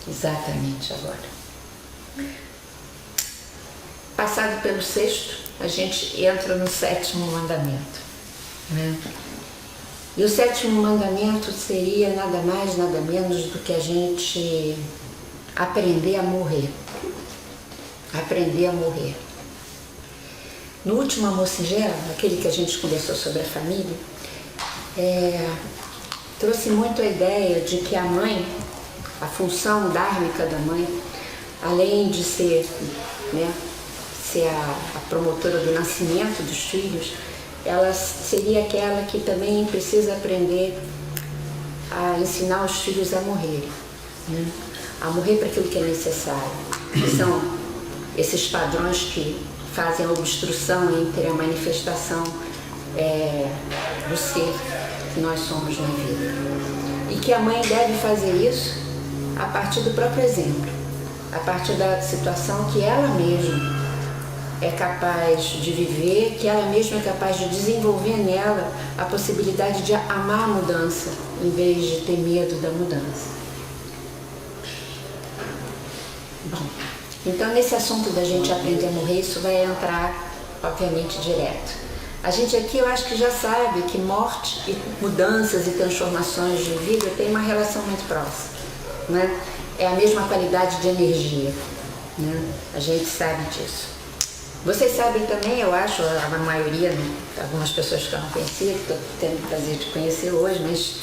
Exatamente agora. Passado pelo sexto, a gente entra no sétimo mandamento, né? E o sétimo mandamento seria nada mais, nada menos do que a gente aprender a morrer. Aprender a morrer. No último Amor Singelo, aquele que a gente conversou sobre a família, trouxe muito a ideia de que a mãe, a função dármica da mãe, além de ser, né, ser a promotora do nascimento dos filhos, ela seria aquela que também precisa aprender a ensinar os filhos a morrer, né? A morrer para aquilo que é necessário, que são esses padrões que fazem a obstrução entre a manifestação do ser que nós somos na vida. E que a mãe deve fazer isso a partir do próprio exemplo, a partir da situação que ela mesma é capaz de viver, que ela mesma é capaz de desenvolver nela a possibilidade de amar a mudança, em vez de ter medo da mudança. Bom, então nesse assunto da gente aprender a morrer, isso vai entrar, obviamente, direto. A gente aqui, eu acho que já sabe que morte e mudanças e transformações de vida têm uma relação muito próxima, né? É a mesma qualidade de energia, né? A gente sabe disso. Vocês sabem também, eu acho, a maioria, algumas pessoas que eu não conhecia, que estou tendo o prazer de conhecer hoje, mas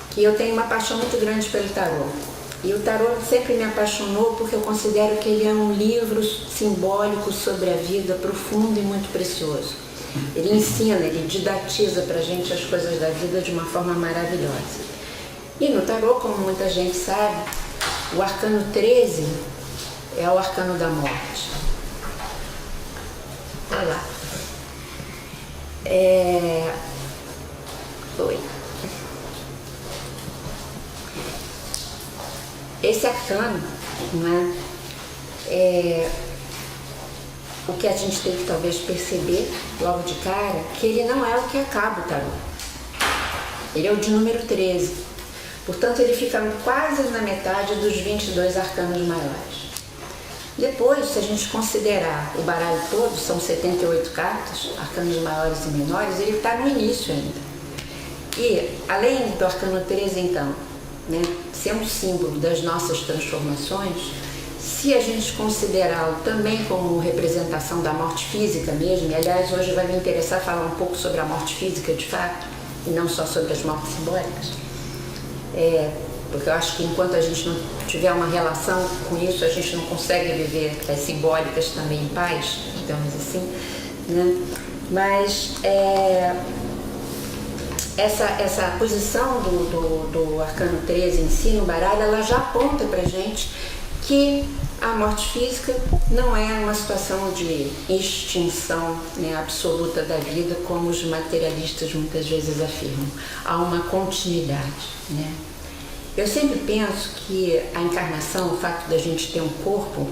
que eu tenho uma paixão muito grande pelo tarô. E o tarô sempre me apaixonou porque eu considero que ele é um livro simbólico sobre a vida, profundo e muito precioso. Ele ensina, ele didatiza pra gente as coisas da vida de uma forma maravilhosa. E no tarô, como muita gente sabe, o arcano 13 é o arcano da morte. Olha lá. Oi. Esse arcano, né, o que a gente tem que talvez perceber logo de cara, que ele não é o que acaba o tarô. Ele é o de número 13. Portanto, ele fica quase na metade dos 22 arcanos maiores. Depois, se a gente considerar o baralho todo, são 78 cartas, arcanos maiores e menores, ele está no início ainda. E, além do arcano 13, então, né, ser um símbolo das nossas transformações, se a gente considerá-lo também como representação da morte física mesmo, e aliás hoje vai me interessar falar um pouco sobre a morte física de fato, e não só sobre as mortes simbólicas, porque eu acho que enquanto a gente não tiver uma relação com isso, a gente não consegue viver as simbólicas também em paz, digamos assim, né? Mas essa posição do arcano 13 em si no baralho, ela já aponta pra gente que a morte física não é uma situação de extinção, né, absoluta da vida, como os materialistas muitas vezes afirmam. Há uma continuidade, né? Eu sempre penso que a encarnação, o fato da gente ter um corpo,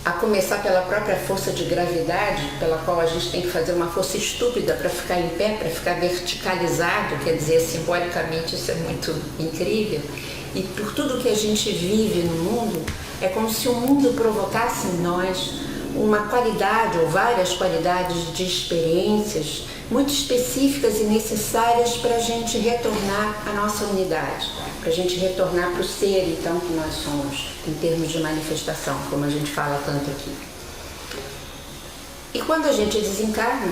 a começar pela própria força de gravidade, pela qual a gente tem que fazer uma força estúpida para ficar em pé, para ficar verticalizado, quer dizer, simbolicamente isso é muito incrível. E por tudo que a gente vive no mundo, é como se o mundo provocasse em nós uma qualidade ou várias qualidades de experiências muito específicas e necessárias para a gente retornar à nossa unidade, para a gente retornar para o ser, então, que nós somos, em termos de manifestação, como a gente fala tanto aqui. E quando a gente desencarna,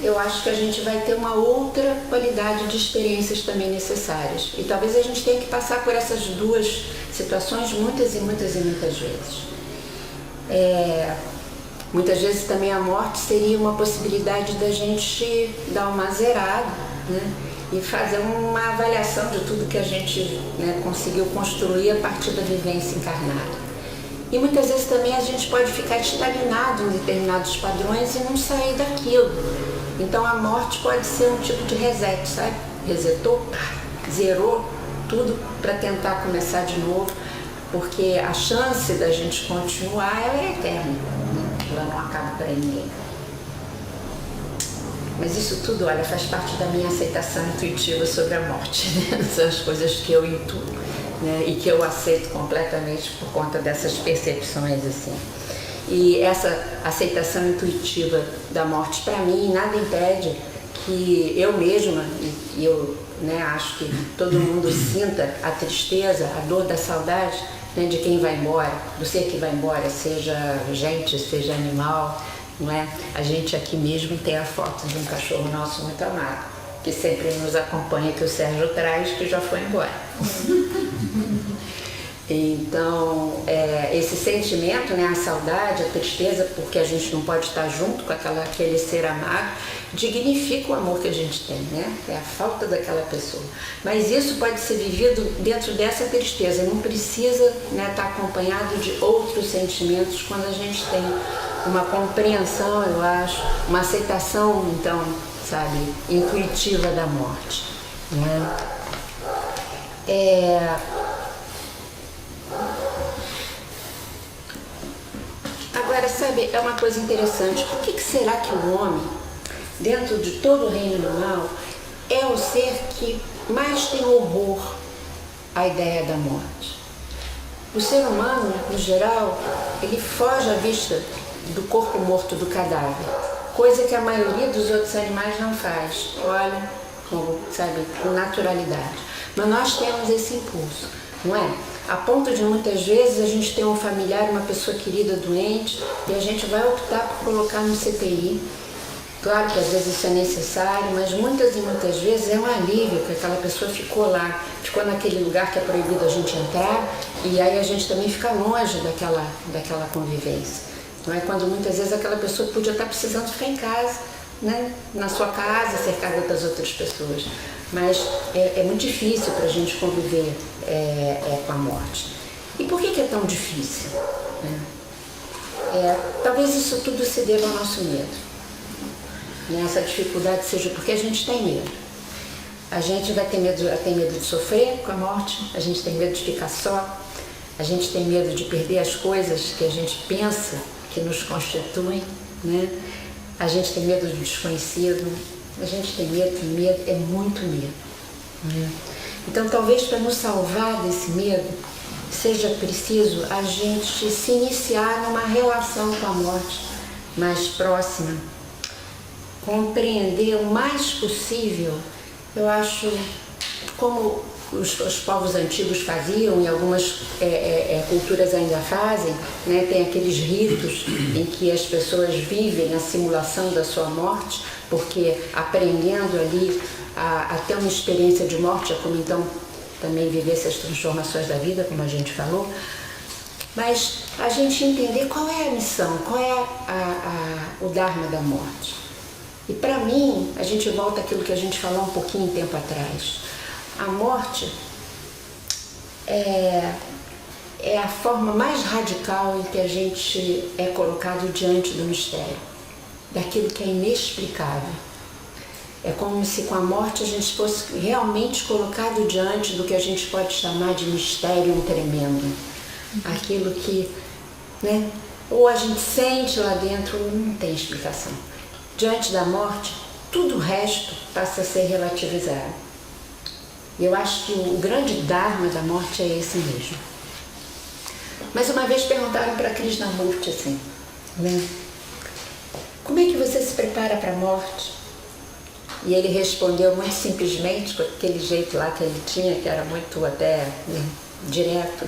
eu acho que a gente vai ter uma outra qualidade de experiências também necessárias. E talvez a gente tenha que passar por essas duas situações muitas e muitas e muitas vezes. Muitas vezes também a morte seria uma possibilidade da gente dar uma zerada, né? E fazer uma avaliação de tudo que a gente, né, conseguiu construir a partir da vivência encarnada. E muitas vezes também a gente pode ficar estagnado em determinados padrões e não sair daquilo. Então a morte pode ser um tipo de reset, sabe? Resetou, zerou tudo para tentar começar de novo, porque a chance da gente continuar, ela é eterna, né? Ela não acaba para ninguém. Mas isso tudo, olha, faz parte da minha aceitação intuitiva sobre a morte, né? São as coisas que eu intuo, né? E que eu aceito completamente por conta dessas percepções, assim. E essa aceitação intuitiva da morte, para mim, nada impede que eu mesma, e eu, né, acho que todo mundo sinta a tristeza, a dor da saudade, né, de quem vai embora, do ser que vai embora, seja gente, seja animal, não é? A gente aqui mesmo tem a foto de um cachorro nosso muito amado, que sempre nos acompanha, que o Sérgio traz, que já foi embora. Então, esse sentimento, né, a saudade, a tristeza, porque a gente não pode estar junto com aquele ser amado, dignifica o amor que a gente tem, né? É a falta daquela pessoa. Mas isso pode ser vivido dentro dessa tristeza, não precisa, né, estar acompanhado de outros sentimentos quando a gente tem uma compreensão, eu acho, uma aceitação, então, sabe, intuitiva da morte, né? Agora, sabe, é uma coisa interessante. Por que será que o homem, dentro de todo o reino animal, é o ser que mais tem horror à ideia da morte? O ser humano, no geral, ele foge à vista do corpo morto, do cadáver, coisa que a maioria dos outros animais não faz. Olha, sabe, com naturalidade. Mas nós temos esse impulso, não é? A ponto de muitas vezes a gente ter um familiar, uma pessoa querida doente, e a gente vai optar por colocar no CTI. Claro que às vezes isso é necessário, mas muitas e muitas vezes é um alívio que aquela pessoa ficou lá, ficou naquele lugar que é proibido a gente entrar, e aí a gente também fica longe daquela convivência. Não é? Quando muitas vezes aquela pessoa podia estar precisando ficar em casa, né? Na sua casa, cercada das outras pessoas. Mas é muito difícil para a gente conviver com a morte. E por que é tão difícil? Né? Talvez isso tudo se deva ao nosso medo. Né? Essa dificuldade seja porque a gente tem medo. A gente tem medo de sofrer com a morte, a gente tem medo de ficar só, a gente tem medo de perder as coisas que a gente pensa que nos constituem, né? A gente tem medo do desconhecido, a gente tem medo, é muito medo. Né? Então, talvez para nos salvar desse medo, seja preciso a gente se iniciar numa relação com a morte mais próxima, compreender o mais possível, eu acho, como os povos antigos faziam e algumas culturas ainda fazem, né? Tem aqueles ritos em que as pessoas vivem a simulação da sua morte, porque aprendendo ali a ter uma experiência de morte, é como então também viver essas transformações da vida, como a gente falou, mas a gente entender qual é a missão, qual é o Dharma da morte. E para mim, a gente volta àquilo que a gente falou um pouquinho tempo atrás. A morte é a forma mais radical em que a gente é colocado diante do mistério, daquilo que é inexplicável. É como se com a morte a gente fosse realmente colocado diante do que a gente pode chamar de mistério tremendo. Aquilo que, né, ou a gente sente lá dentro ou não tem explicação. Diante da morte, tudo o resto passa a ser relativizado. E eu acho que o grande dharma da morte é esse mesmo. Mas uma vez perguntaram para Krishnamurti assim, né? Como é que você se prepara para a morte? E ele respondeu muito simplesmente, com aquele jeito lá que ele tinha, que era muito até, né, direto.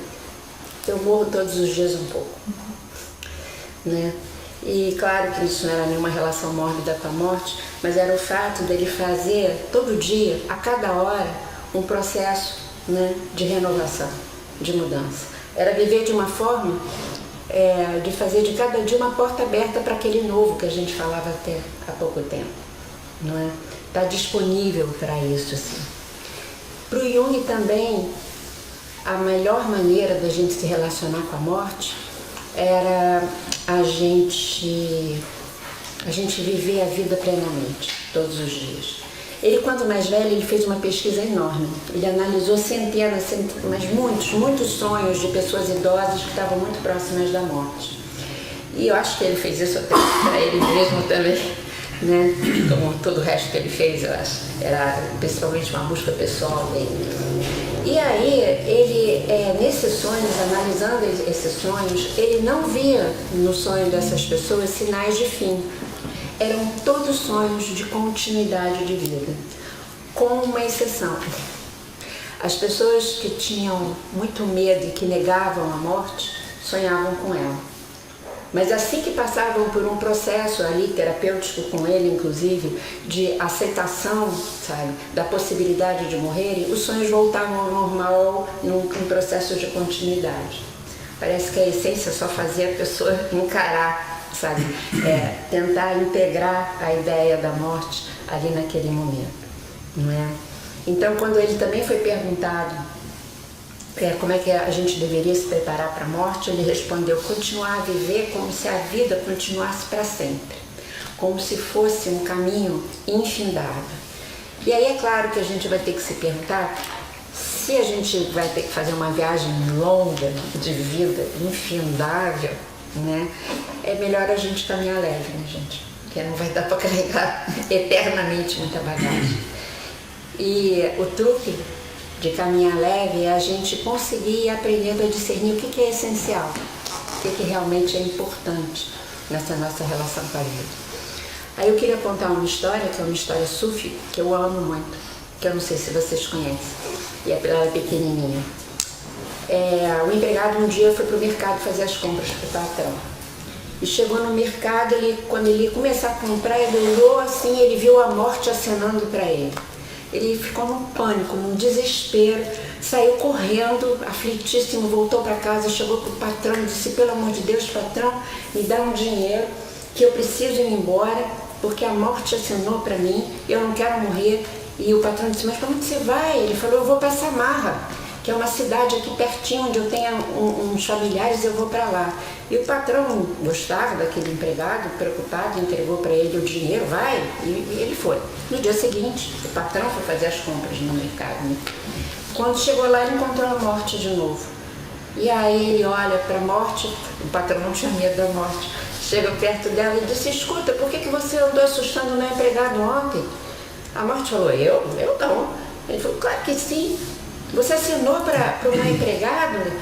Eu morro todos os dias um pouco. Né? E claro que isso não era nenhuma relação mórbida com a morte, mas era o fato dele fazer todo dia, a cada hora, um processo, né, de renovação, de mudança. Era viver de uma forma de fazer de cada dia uma porta aberta para aquele novo que a gente falava até há pouco tempo. Não é? Está disponível para isso, assim. Para o Jung também, a melhor maneira da gente se relacionar com a morte era a gente viver a vida plenamente, todos os dias. Ele, quando mais velho, ele fez uma pesquisa enorme. Ele analisou centenas, mas muitos sonhos de pessoas idosas que estavam muito próximas da morte. E eu acho que ele fez isso até para ele mesmo também, né? Como todo o resto que ele fez, eu acho. Era principalmente uma busca pessoal dele. E aí, ele, nesses sonhos, analisando esses sonhos, ele não via no sonho dessas pessoas sinais de fim. Eram todos sonhos de continuidade de vida, com uma exceção. As pessoas que tinham muito medo e que negavam a morte, sonhavam com ela. Mas assim que passavam por um processo ali, terapêutico com ele, inclusive, de aceitação, sabe, da possibilidade de morrerem, os sonhos voltavam ao normal num processo de continuidade. Parece que a essência só fazia a pessoa encarar, sabe, tentar integrar a ideia da morte ali naquele momento, não é? Então, quando ele também foi perguntado como é que a gente deveria se preparar para a morte, ele respondeu: continuar a viver como se a vida continuasse para sempre, como se fosse um caminho infindável. E aí é claro que a gente vai ter que se perguntar se a gente vai ter que fazer uma viagem longa de vida infindável, né? É melhor a gente caminhar leve, né, gente? Porque não vai dar para carregar eternamente muita bagagem. E o truque de caminhar leve é a gente conseguir ir aprendendo a discernir o que é essencial, o que realmente é importante nessa nossa relação com a vida. Aí eu queria contar uma história, que é uma história sufi, que eu amo muito, que eu não sei se vocês conhecem, e ela é pequenininha. O empregado um dia foi para o mercado fazer as compras para o patrão. E chegou no mercado, quando ele ia começar a comprar, ele olhou assim, ele viu a morte acenando para ele. Ele ficou num pânico, num desespero, saiu correndo, aflitíssimo, voltou para casa, chegou para o patrão e disse: pelo amor de Deus, patrão, me dá um dinheiro que eu preciso ir embora, porque a morte acenou para mim, eu não quero morrer. E o patrão disse: mas para onde você vai? Ele falou: eu vou para Samarra, que é uma cidade aqui pertinho, onde eu tenho uns familiares, eu vou para lá. E o patrão gostava daquele empregado, preocupado, entregou para ele o dinheiro, vai, e ele foi. No dia seguinte, o patrão foi fazer as compras no mercado, né? Quando chegou lá, ele encontrou a morte de novo. E aí ele olha para a morte, o patrão não tinha medo da morte, chega perto dela e disse: escuta, por que você andou assustando o meu empregado ontem? A morte falou: eu não. Ele falou: claro que sim. Você assinou para o meu empregado,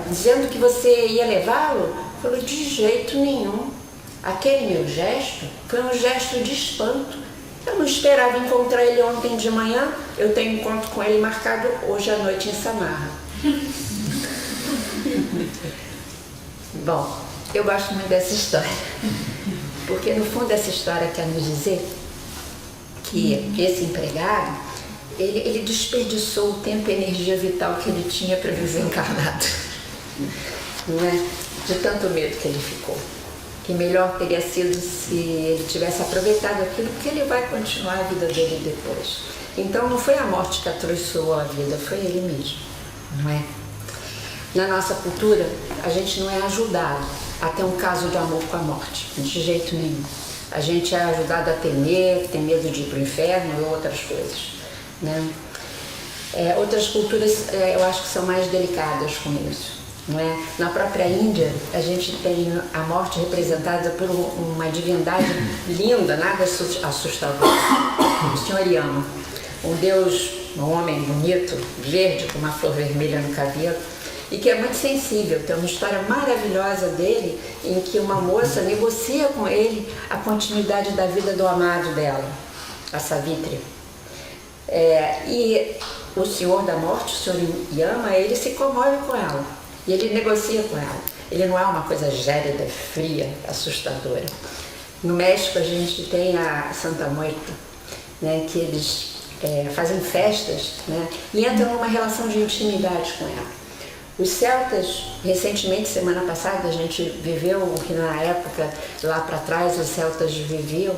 dizendo que você ia levá-lo? Falou: de jeito nenhum. Aquele meu gesto foi um gesto de espanto. Eu não esperava encontrar ele ontem de manhã, eu tenho encontro com ele marcado hoje à noite em Samarra. Bom, eu gosto muito dessa história, porque no fundo essa história quer nos dizer que esse empregado, ele desperdiçou o tempo e a energia vital que ele tinha para viver encarnado, não é? De tanto medo que ele ficou. Que melhor teria sido se ele tivesse aproveitado aquilo, porque ele vai continuar a vida dele depois. Então não foi a morte que atraiçoou a vida, foi ele mesmo, não é? Na nossa cultura, a gente não é ajudado a ter um caso de amor com a morte, de jeito nenhum. A gente é ajudado a temer, ter medo de ir para o inferno ou outras coisas, né? Outras culturas eu acho que são mais delicadas com isso, não é? Na própria Índia, a gente tem a morte representada por uma divindade linda, nada assustador, o Senhor Yama, um deus, um homem bonito, verde, com uma flor vermelha no cabelo, e que é muito sensível. Tem uma história maravilhosa dele, em que uma moça negocia com ele a continuidade da vida do amado dela, a Savitri. E o Senhor da Morte, o Senhor Yama, ele se comove com ela, e ele negocia com ela. Ele não é uma coisa gélida, fria, assustadora. No México a gente tem a Santa Muerte, né, que eles fazem festas, né, e entram numa relação de intimidade com ela. Os celtas, recentemente, semana passada, a gente viveu o que na época, lá para trás, os celtas viviam,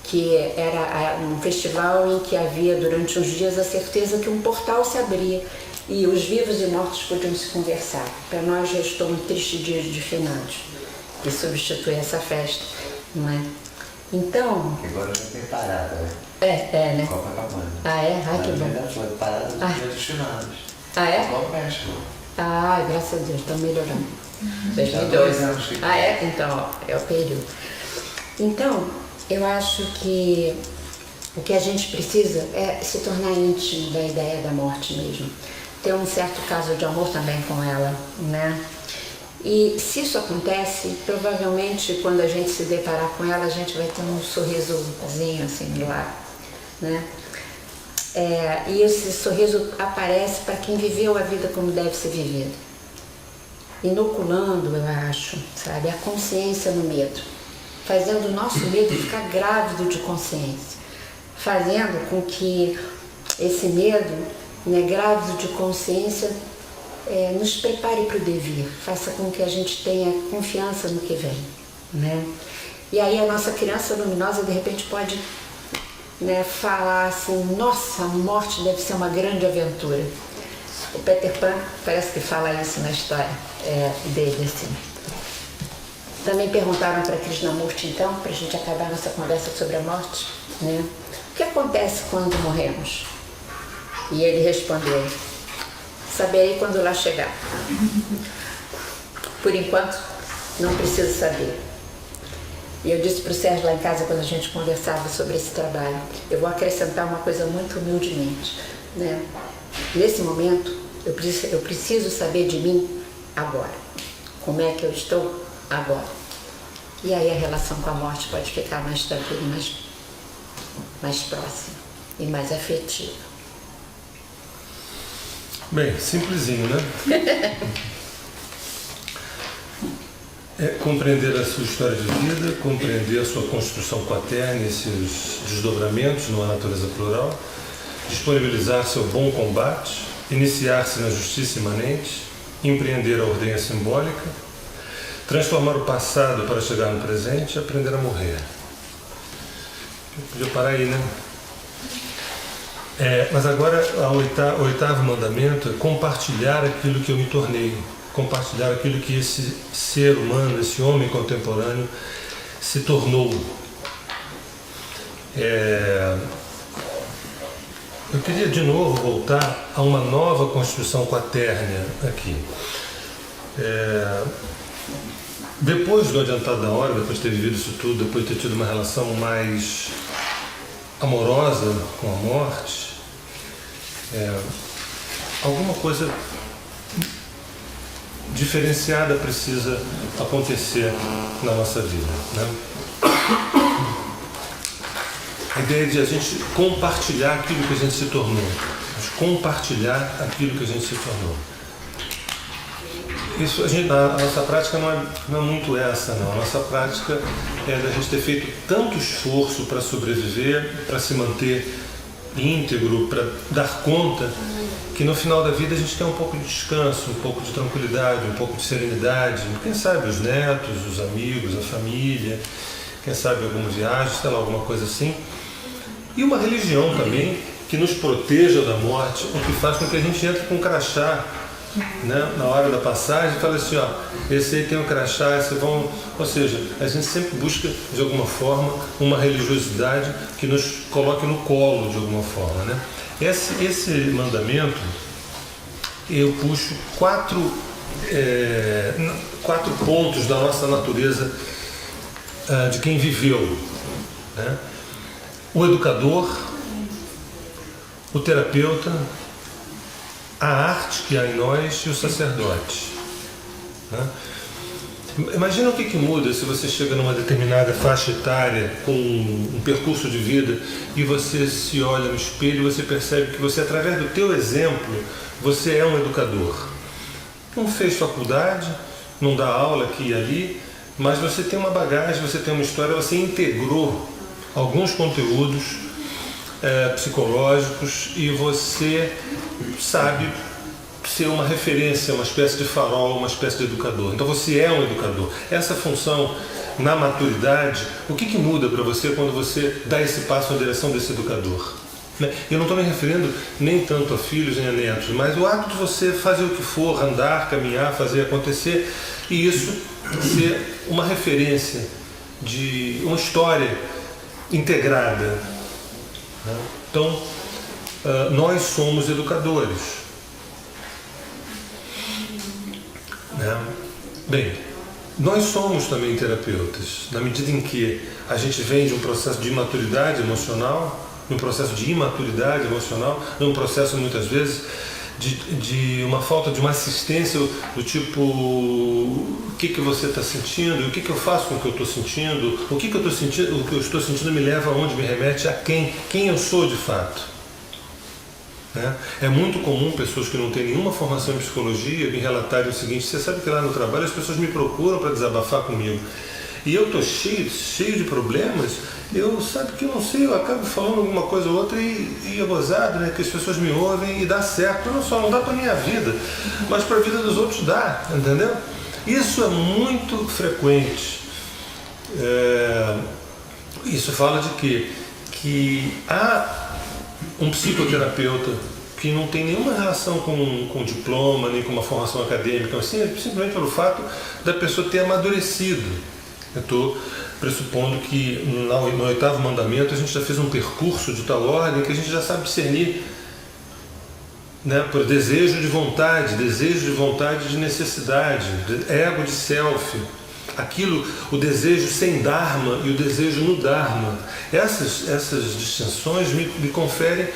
que era um festival em que havia durante uns dias a certeza que um portal se abria e os vivos e mortos podiam se conversar. Para nós restou um triste dia de finados, que substitui essa festa, não é? Então... Agora já tem parada, né? né? Copacabana. Ah, é? Ai, que bom. Foi parada dos dias dos finados. Ah, é? Igual o México. Ah, graças a Deus, estão melhorando. 2002. 2 anos que... Ah, é? Então, ó, é o período. Então, eu acho que O que a gente precisa é se tornar íntimo da ideia da morte mesmo. Ter um certo caso de amor também com ela, né? E se isso acontece, provavelmente quando a gente se deparar com ela, a gente vai ter um sorrisozinho assim do lado, né? E esse sorriso aparece para quem viveu a vida como deve ser vivida. Inoculando, eu acho, sabe, a consciência no medo. Fazendo o nosso medo ficar grávido de consciência. Fazendo com que esse medo, né, grávido de consciência, nos prepare para o devir, faça com que a gente tenha confiança no que vem, né? E aí a nossa criança luminosa de repente pode, né, falar assim, nossa, a morte deve ser uma grande aventura. O Peter Pan parece que fala isso na história dele, assim. Também perguntaram para Krishnamurti, então, para a gente acabar nossa conversa sobre a morte, né? O que acontece quando morremos? E ele respondeu, saberei quando lá chegar. Por enquanto, não preciso saber. E eu disse para o Sérgio lá em casa, quando a gente conversava sobre esse trabalho, eu vou acrescentar uma coisa muito humildemente, né? Nesse momento, eu preciso saber de mim agora. Como é que eu estou agora? E aí a relação com a morte pode ficar mais tranquila, mais próxima e mais afetiva. Bem, simplesinho, né? Compreender a sua história de vida, compreender a sua construção com a Terra e esses desdobramentos numa natureza plural, disponibilizar-se ao bom combate, iniciar-se na justiça imanente, empreender a ordenha simbólica, transformar o passado para chegar no presente e aprender a morrer. Eu podia parar aí, né? Mas agora o oitavo mandamento é compartilhar aquilo que eu me tornei, compartilhar aquilo que esse ser humano, esse homem contemporâneo se tornou. Eu queria de novo voltar a uma nova construção quaterna aqui. Depois do adiantado da hora, depois de ter vivido isso tudo, depois de ter tido uma relação mais amorosa com a morte, alguma coisa diferenciada precisa acontecer na nossa vida, né? A ideia de a gente compartilhar aquilo que a gente se tornou, compartilhar aquilo que a gente se tornou. Isso, a nossa prática não é muito essa, não. A nossa prática é da gente ter feito tanto esforço para sobreviver, para se manter íntegro, para dar conta, que no final da vida a gente quer um pouco de descanso, um pouco de tranquilidade, um pouco de serenidade. Quem sabe os netos, os amigos, a família, quem sabe alguma viagem, sei lá, alguma coisa assim. E uma religião também que nos proteja da morte, o que faz com que a gente entre com um crachá, né, na hora da passagem, e fala assim, ó, esse aí tem um crachá, esse vão... Ou seja, a gente sempre busca, de alguma forma, uma religiosidade que nos coloque no colo, de alguma forma, né? Esse mandamento, eu puxo quatro pontos da nossa natureza de quem viveu, né? O educador, o terapeuta, a arte que há em nós e o sacerdote, né? Imagina o que muda se você chega numa determinada faixa etária com um percurso de vida e você se olha no espelho e você percebe que você, através do teu exemplo, você é um educador. Não fez faculdade, não dá aula aqui e ali, mas você tem uma bagagem, você tem uma história, você integrou alguns conteúdos psicológicos e você sabe ser uma referência, uma espécie de farol, uma espécie de educador. Então você é um educador. Essa função na maturidade, o que muda para você quando você dá esse passo na direção desse educador? Eu não estou me referindo nem tanto a filhos nem a netos, mas o ato de você fazer o que for, andar, caminhar, fazer acontecer, e isso ser uma referência de uma história integrada. Então, nós somos educadores. Bem, nós somos também terapeutas, na medida em que a gente vem de um processo de imaturidade emocional, num processo de imaturidade emocional, num processo muitas vezes de uma falta de uma assistência do tipo, o que você está sentindo, o que eu faço com o que eu estou sentindo, o que eu estou sentindo, o que eu estou sentindo me leva aonde, me remete a quem eu sou de fato. Né? É muito comum pessoas que não têm nenhuma formação em psicologia me relatarem o seguinte: você sabe que lá no trabalho as pessoas me procuram para desabafar comigo e eu estou cheio de problemas, sabe que eu não sei, eu acabo falando alguma coisa ou outra e é gozado, né? Que as pessoas me ouvem e dá certo. Não dá para a minha vida, mas para a vida dos outros dá, entendeu? Isso é muito frequente. Isso fala de quê? Que há um psicoterapeuta que não tem nenhuma relação com diploma, nem com uma formação acadêmica, mas simplesmente pelo fato da pessoa ter amadurecido. Eu estou pressupondo que no 8º mandamento a gente já fez um percurso de tal ordem que a gente já sabe discernir, né, por desejo de vontade de necessidade, de ego de self, o desejo sem dharma e o desejo no dharma. Essas distinções me conferem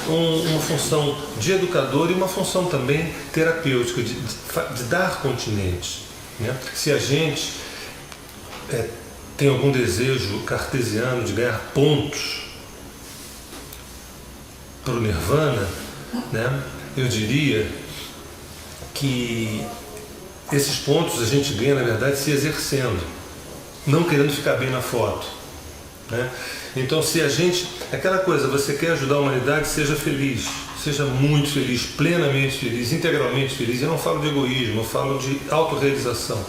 uma função de educador e uma função também terapêutica, de dar continente. Né? Se a gente tem algum desejo cartesiano de ganhar pontos para o nirvana, né, eu diria que esses pontos a gente ganha, na verdade, se exercendo, não querendo ficar bem na foto. Né? Então, se a gente... Aquela coisa, você quer ajudar a humanidade, seja feliz, seja muito feliz, plenamente feliz, integralmente feliz. Eu não falo de egoísmo, eu falo de autorrealização.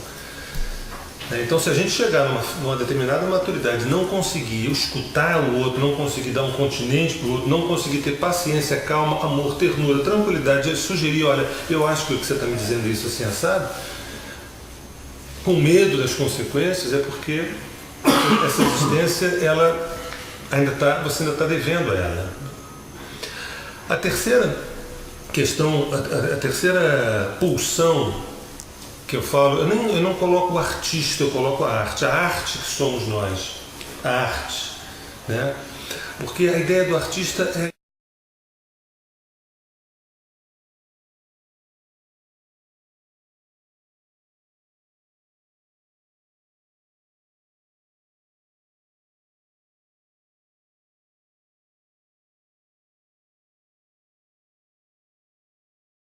Então, se a gente chegar numa determinada maturidade, não conseguir escutar o outro, não conseguir dar um continente para o outro, não conseguir ter paciência, calma, amor, ternura, tranquilidade, sugerir, olha, eu acho que o que você está me dizendo é isso assim, assado, com medo das consequências, é porque essa existência, você ainda está devendo a ela. A terceira questão, a terceira pulsão que eu falo, eu não coloco o artista, eu coloco a arte que somos nós, a arte, né? Porque a ideia do artista é